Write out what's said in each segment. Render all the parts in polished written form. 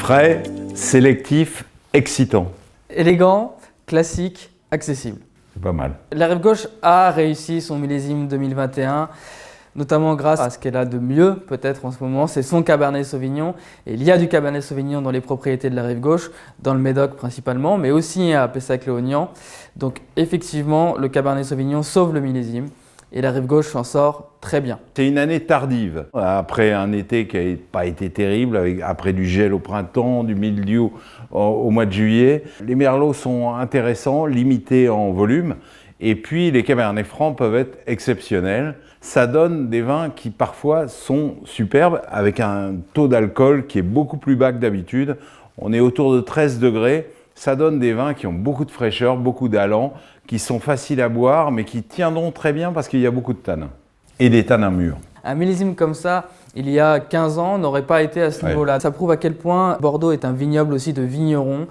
Frais, sélectif, excitant. Élégant, classique, accessible. C'est pas mal. La Rive Gauche a réussi son millésime 2021, notamment grâce à ce qu'elle a de mieux peut-être en ce moment, c'est son Cabernet Sauvignon. Et il y a du Cabernet Sauvignon dans les propriétés de la Rive Gauche, dans le Médoc principalement, mais aussi à Pessac-les-Augnan. Donc effectivement, le Cabernet Sauvignon sauve le millésime et la Rive Gauche s'en sort très bien. C'est une année tardive, après un été qui n'a pas été terrible, après du gel au printemps, du mildiou au mois de juillet. Les merlots sont intéressants, limités en volume, et puis les cabernets francs peuvent être exceptionnels. Ça donne des vins qui parfois sont superbes, avec un taux d'alcool qui est beaucoup plus bas que d'habitude. On est autour de 13 degrés. Ça donne des vins qui ont beaucoup de fraîcheur, beaucoup d'allant, qui sont faciles à boire, mais qui tiendront très bien parce qu'il y a beaucoup de tanins. Et des tanins mûrs. Un millésime comme ça, il y a 15 ans, n'aurait pas été à ce niveau-là. Ça prouve à quel point Bordeaux est un vignoble aussi de vignerons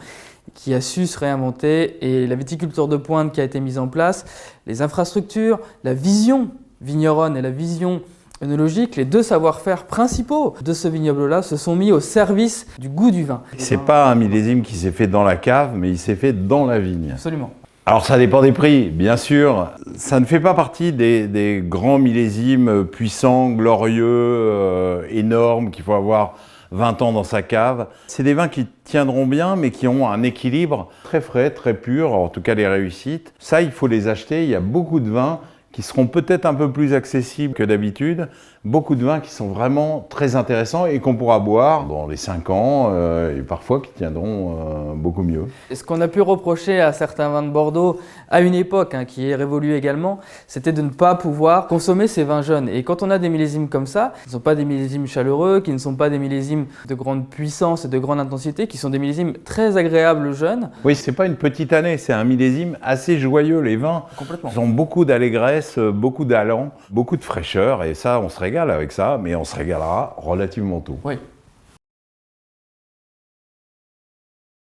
qui a su se réinventer, et la viticulture de pointe qui a été mise en place, les infrastructures, la vision vigneronne et la vision œnologique, les deux savoir-faire principaux de ce vignoble-là se sont mis au service du goût du vin. C'est pas un millésime qui s'est fait dans la cave, mais il s'est fait dans la vigne. Absolument. Alors ça dépend des prix, bien sûr. Ça ne fait pas partie des grands millésimes puissants, glorieux, énormes, qu'il faut avoir 20 ans dans sa cave. C'est des vins qui tiendront bien, mais qui ont un équilibre très frais, très pur, en tout cas les réussites. Ça, il faut les acheter. Il y a beaucoup de vins qui seront peut-être un peu plus accessibles que d'habitude. Beaucoup de vins qui sont vraiment très intéressants et qu'on pourra boire dans les 5 ans et parfois qui tiendront beaucoup mieux. Et ce qu'on a pu reprocher à certains vins de Bordeaux à une époque, qui est révolue également, c'était de ne pas pouvoir consommer ces vins jeunes. Et quand on a des millésimes comme ça, qui ne sont pas des millésimes chaleureux, qui ne sont pas des millésimes de grande puissance et de grande intensité, qui sont des millésimes très agréables jeunes. Oui, c'est pas une petite année, c'est un millésime assez joyeux. Les vins ont beaucoup d'allégresse, beaucoup d'allant, beaucoup de fraîcheur, et ça, on se régale avec ça, mais on se régalera relativement tôt. Oui.